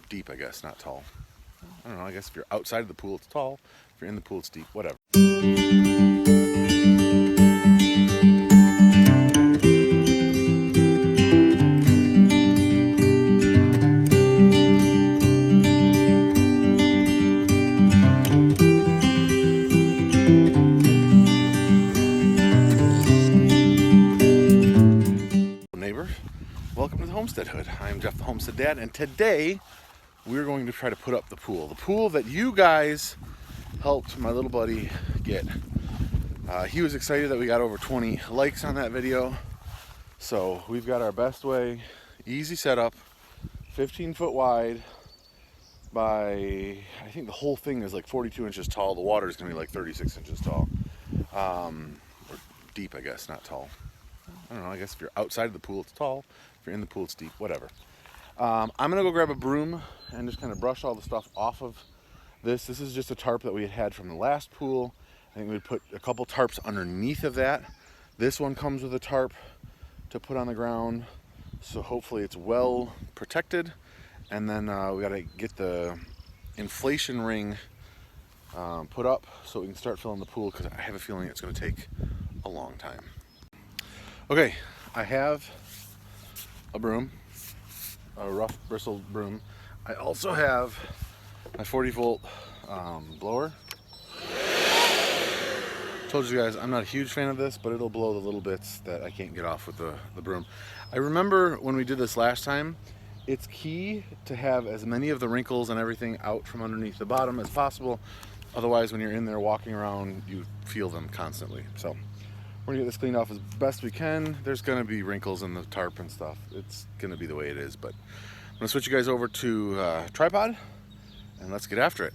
deep, I guess, not tall. I don't know, I guess if you're outside of the pool, it's tall. If you're in the pool, it's deep, whatever. Neighbor, welcome to the Homestead Hood. I'm Jeff, the Homestead Dad, and today we're going to try to put up the pool that you guys helped my little buddy get. He was excited that we got over 20 likes on that video. So we've got our Bestway, easy setup, 15 foot wide by, I think the whole thing is like 42 inches tall. The water is going to be like 36 inches tall. Or deep, I guess, not tall. I don't know, I guess if you're outside of the pool, it's tall. If you're in the pool, it's deep, whatever. I'm gonna go grab a broom and just kind of brush all the stuff off of this. This is just a tarp that we had from the last pool. I think we'd put a couple tarps underneath of that. This one comes with a tarp to put on the ground, so hopefully it's well protected. And then we gotta get the inflation ring put up so we can start filling the pool, because I have a feeling it's gonna take a long time. Okay, I have a broom, a rough bristled broom. I also have my 40 volt blower. Told you guys I'm not a huge fan of this, but it'll blow the little bits that I can't get off with the broom. I remember when we did this last time, it's key to have as many of the wrinkles and everything out from underneath the bottom as possible. Otherwise, when you're in there walking around, you feel them constantly. So we're gonna get this cleaned off as best we can. There's gonna be wrinkles in the tarp and stuff. It's gonna be the way it is, but I'm gonna switch you guys over to tripod and let's get after it.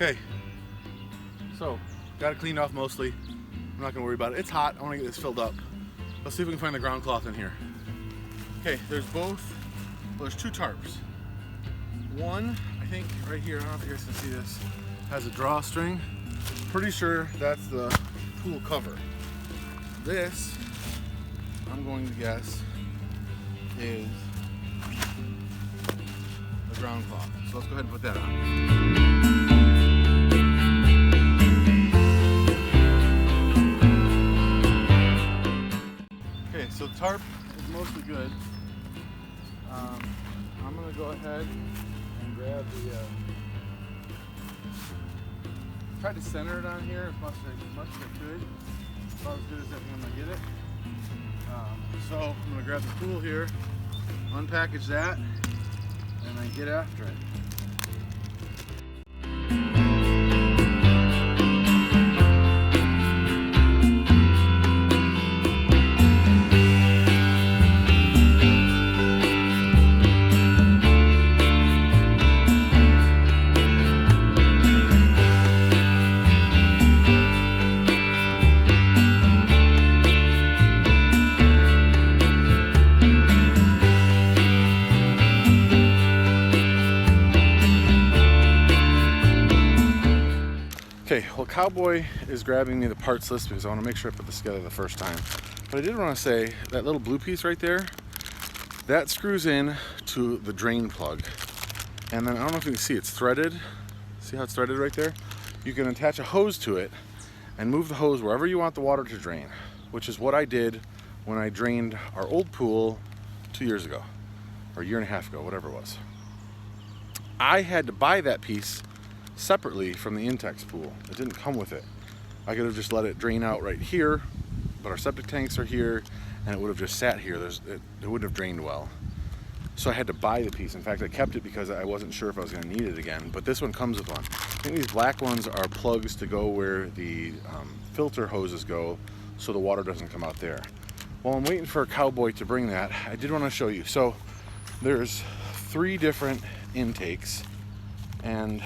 Okay, so got it cleaned off mostly. I'm not gonna worry about it. It's hot, I wanna get this filled up. Let's see if we can find the ground cloth in here. Okay, there's two tarps. One, I think right here, I don't know if you guys can see this, has a drawstring. Pretty sure that's the pool cover. This, I'm going to guess, is the ground cloth. So let's go ahead and put that on. So the tarp is mostly good. I'm gonna go ahead and grab the, try to center it on here as much as I could. About as good as I can when I get it. So I'm gonna grab the tool here, unpackage that, and then get after it. Okay, well, Cowboy is grabbing me the parts list because I want to make sure I put this together the first time. But I did want to say that little blue piece right there, that screws in to the drain plug. And then I don't know if you can see, it's threaded. See how it's threaded right there? You can attach a hose to it and move the hose wherever you want the water to drain, which is what I did when I drained our old pool 2 years ago, or a year and a half ago, whatever it was. I had to buy that piece separately from the Intex pool. It didn't come with it. I could have just let it drain out right here, but our septic tanks are here and it would have just sat here. It wouldn't have drained well. So I had to buy the piece. In fact, I kept it because I wasn't sure if I was going to need it again, but this one comes with one. I think these black ones are plugs to go where the filter hoses go so the water doesn't come out there. While I'm waiting for a Cowboy to bring that, I did want to show you. So there's 3 different intakes, and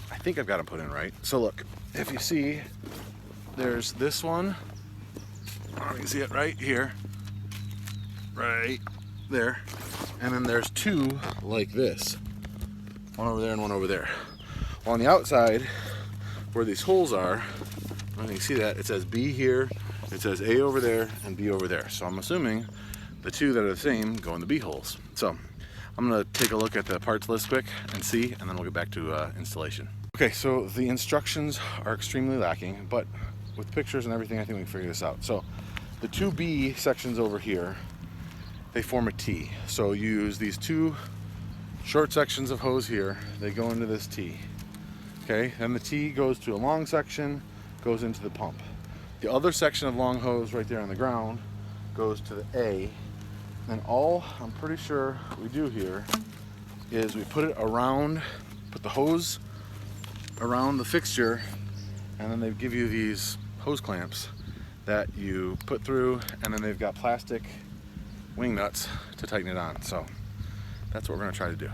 I think I've got them put in right. So look, if you see, there's this one. I don't know if you can see it right here. right there. And then there's two like this. One over there and one over there. Well, on the outside, where these holes are, I don't know if you can see that, it says B here, it says A over there, and B over there. So I'm assuming the two that are the same go in the B holes. So I'm gonna take a look at the parts list quick and see, and then we'll get back to installation. Okay, so the instructions are extremely lacking, but with pictures and everything, I think we can figure this out. So the two B sections over here, they form a T. So you use these two short sections of hose here, they go into this T. Okay, then the T goes to a long section, goes into the pump. The other section of long hose right there on the ground goes to the A. And all I'm pretty sure we do here is we put it around, put the hose around the fixture, and then they give you these hose clamps that you put through, and then they've got plastic wing nuts to tighten it on. So that's what we're gonna try to do.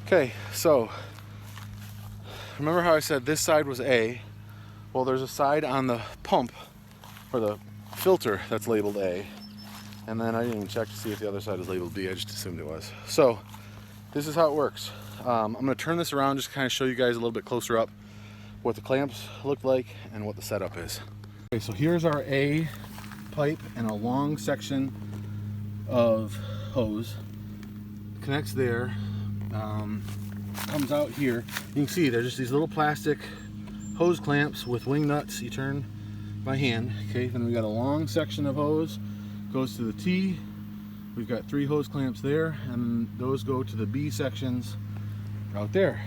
Okay, so remember how I said this side was A? Well, there's a side on the pump, or the filter, that's labeled A. And then I didn't even check to see if the other side is labeled B, I just assumed it was. So this is how it works. I'm gonna turn this around just to kind of show you guys a little bit closer up what the clamps look like and what the setup is. Okay, so here's our A pipe and a long section of hose. Connects there. Comes out here. You can see there's just these little plastic hose clamps with wing nuts. You turn by hand. Okay, then we got a long section of hose, goes to the T. We've got 3 hose clamps there, and those go to the B sections out there.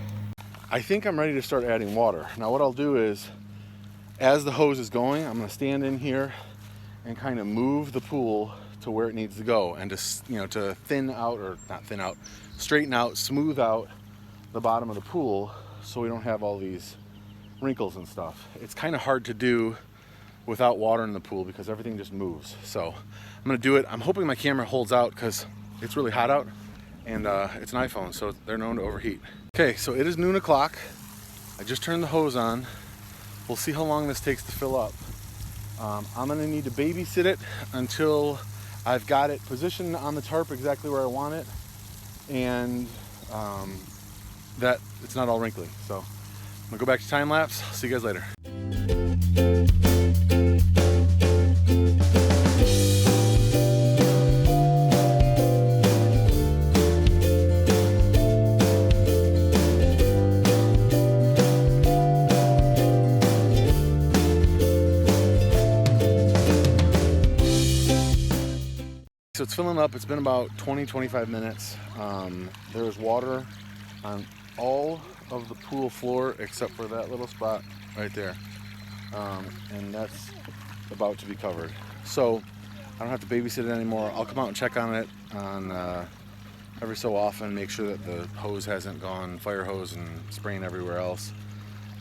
I think I'm ready to start adding water. Now what I'll do is, as the hose is going, I'm going to stand in here and kind of move the pool to where it needs to go, and to thin out, or not thin out, straighten out, smooth out the bottom of the pool so we don't have all these wrinkles and stuff. It's kind of hard to do without water in the pool because everything just moves. So I'm gonna do it. I'm hoping my camera holds out because it's really hot out, and it's an iPhone, so they're known to overheat. Okay, so it is noon o'clock. I just turned the hose on. We'll see how long this takes to fill up. I'm gonna need to babysit it until I've got it positioned on the tarp exactly where I want it, and that it's not all wrinkly. So I'm gonna go back to time lapse. See you guys later. So it's filling up. It's been about 20-25 minutes. There's water on all of the pool floor except for that little spot right there, and that's about to be covered. So I don't have to babysit it anymore. I'll come out and check on it every so often, make sure that the hose hasn't gone fire hose and spraying everywhere else.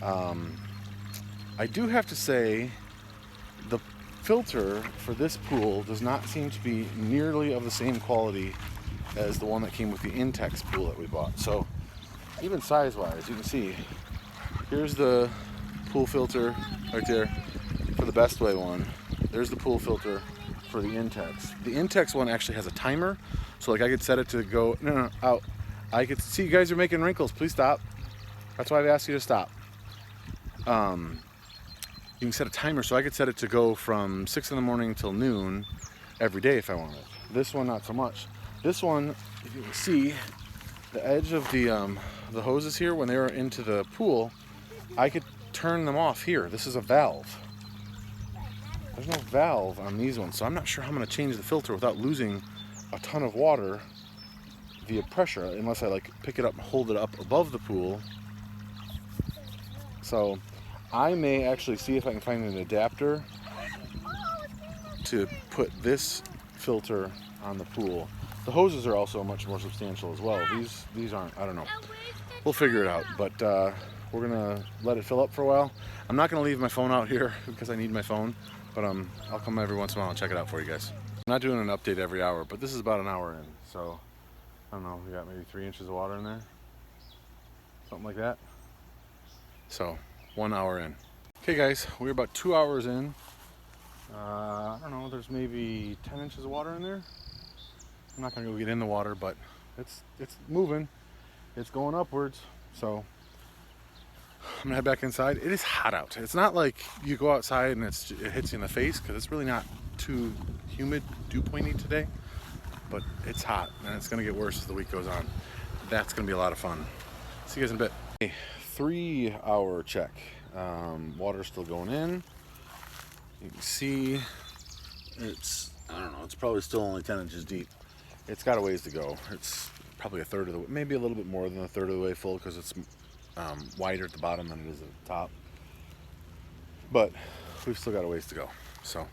I do have to say, the filter for this pool does not seem to be nearly of the same quality as the one that came with the Intex pool that we bought. So even size-wise, you can see, here's the pool filter right there for the Bestway one. There's the pool filter for the Intex. The Intex one actually has a timer, so like I could set it to go, no, out. I could see you guys are making wrinkles. Please stop. That's why I've asked you to stop. You can set a timer, so I could set it to go from 6 in the morning till noon every day if I wanted. This one, not so much. This one, if you can see, the edge of the hoses here, when they were into the pool, I could turn them off here. This is a valve. There's no valve on these ones, so I'm not sure how I'm gonna change the filter without losing a ton of water via pressure, unless I like pick it up and hold it up above the pool. So I may actually see if I can find an adapter to put this filter on the pool. The hoses are also much more substantial as well. These aren't, I don't know. We'll figure it out, but we're gonna let it fill up for a while. I'm not gonna leave my phone out here because I need my phone, but I'll come every once in a while and check it out for you guys. I'm not doing an update every hour, but this is about an hour in, so I don't know, we got maybe 3 inches of water in there, something like that. So 1 hour in. Okay guys, we're about 2 hours in. I don't know, there's maybe 10 inches of water in there. I'm not gonna go get in the water, but it's moving. It's going upwards, so I'm gonna head back inside. It is hot out. It's not like you go outside and it hits you in the face, because it's really not too humid, dew pointy today, but it's hot and it's gonna get worse as the week goes on. That's gonna be a lot of fun. See you guys in a bit. Okay, 3 hour check. Water's still going in. You can see it's, I don't know, it's probably still only 10 inches deep. It's got a ways to go. It's probably a third of the way, maybe a little bit more than a third of the way full, because it's wider at the bottom than it is at the top. But we've still got a ways to go. So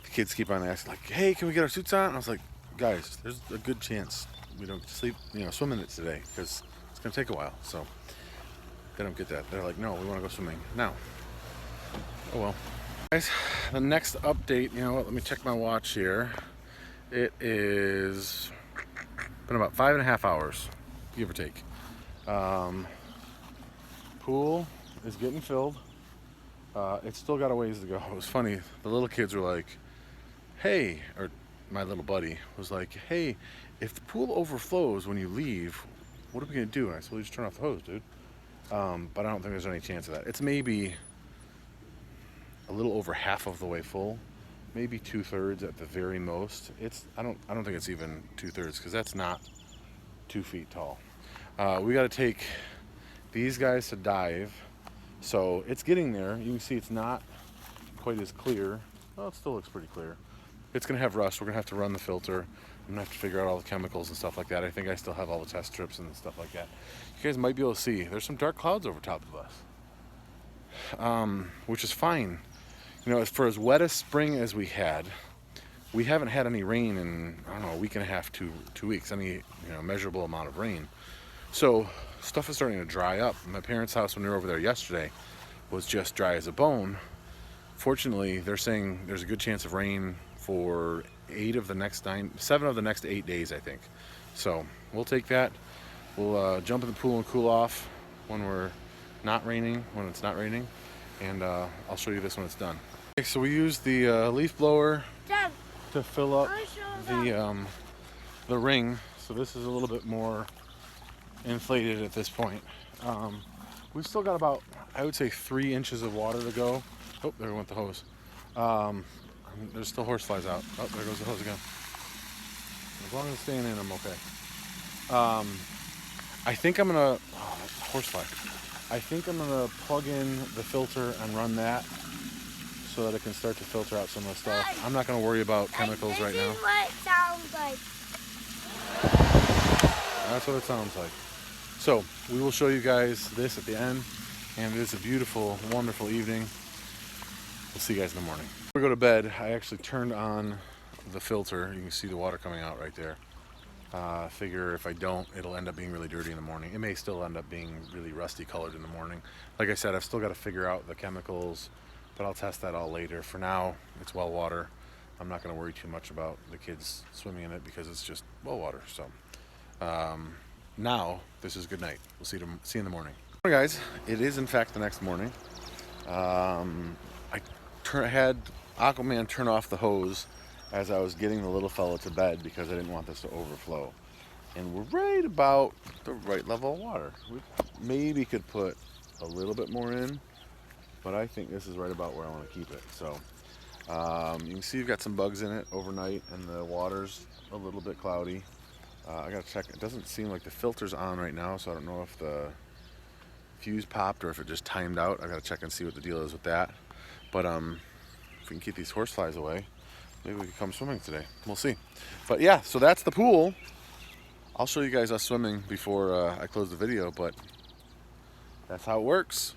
the kids keep on asking, like, hey, can we get our suits on? I was like, guys, there's a good chance we don't swim in it today, because it's gonna take a while. So they don't get that. They're like, no, we want to go swimming now. Oh well. Guys, the next update, you know what, let me check my watch here. It is been about 5.5 hours, give or take. Pool is getting filled. It's still got a ways to go. It was funny, the little kids were like, hey, or my little buddy was like, hey, if the pool overflows when you leave, what are we gonna do? And I said, well, you just turn off the hose, dude. But I don't think there's any chance of that. It's maybe a little over half of the way full, maybe 2/3 at the very most. I don't think it's even 2/3, because that's not 2 feet tall. We got to take these guys to dive, so it's getting there. You can see it's not quite as clear. Well, it still looks pretty clear. It's gonna have rust. We're gonna have to run the filter. I'm gonna have to figure out all the chemicals and stuff like that. I think I still have all the test strips and stuff like that. You guys might be able to see there's some dark clouds over top of us, which is fine. You know, for as wet a spring as we haven't had any rain in, I don't know, a week and a half to 2 weeks, any measurable amount of rain. So stuff is starting to dry up. My parents' house, when we were over there yesterday, was just dry as a bone. Fortunately, they're saying there's a good chance of rain for 7 of the next 8 days, I think. So we'll take that. We'll jump in the pool and cool off when it's not raining, and I'll show you this when it's done. Okay, so we used the leaf blower to fill up the ring. So this is a little bit more inflated at this point. We've still got about, I would say, 3 inches of water to go. Oh, there went the hose. There's still horseflies out. Oh, there goes the hose again. As long as it's staying in, I'm okay. I think I'm gonna, horsefly. I think I'm gonna plug in the filter and run that so that it can start to filter out some of the stuff. I'm not gonna worry about chemicals right now. This is what it sounds like. That's what it sounds like. So we will show you guys this at the end, and it is a beautiful, wonderful evening. We'll see you guys in the morning. Before we go to bed, I actually turned on the filter. You can see the water coming out right there. Figure if I don't, it'll end up being really dirty in the morning. It may still end up being really rusty colored in the morning. Like I said, I've still got to figure out the chemicals, but I'll test that all later. For now, it's well water. I'm not going to worry too much about the kids swimming in it because it's just well water. So now this is good night. We'll see you in the morning. Hey guys, it is in fact the next morning. I had Aquaman turn off the hose as I was getting the little fella to bed because I didn't want this to overflow. And we're right about the right level of water. We maybe could put a little bit more in, but I think this is right about where I want to keep it. So you can see you've got some bugs in it overnight, and the water's a little bit cloudy. I gotta check. It doesn't seem like the filter's on right now, so I don't know if the fuse popped or if it just timed out. I gotta check and see what the deal is with that. But if we can keep these horseflies away, maybe we can come swimming today. We'll see. But yeah, so that's the pool. I'll show you guys us swimming before I close the video, but that's how it works.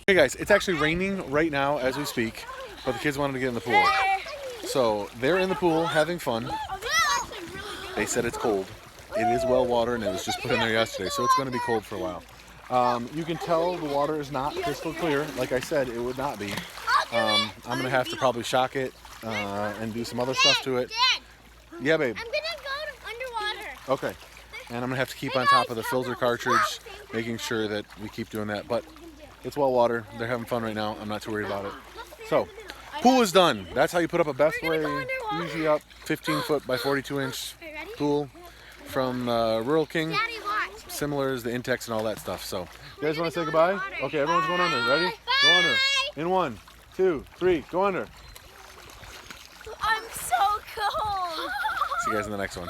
Hey guys, it's actually raining right now as we speak, but the kids wanted to get in the pool. So they're in the pool having fun. They said it's cold. It is well water, and it was just put in there yesterday, so it's going to be cold for a while. You can tell the water is not crystal clear. Like I said, it would not be. I'm going to have to probably shock it and do some other stuff to it. Dad, yeah, babe. I'm going to go underwater. Okay. And I'm going to have to keep on top of the filter cartridge, making sure that we keep doing that. But it's well water. They're having fun right now. I'm not too worried about it. So, pool is done. That's how you put up a Bestway, easy up, 15-foot by 42-inch pool from Rural King. Similar as the Intex and all that stuff. So, you guys want to say goodbye? Okay, everyone's going under. Ready? Go under. In 1, 2, 3, go under. I'm so cold. See you guys in the next one.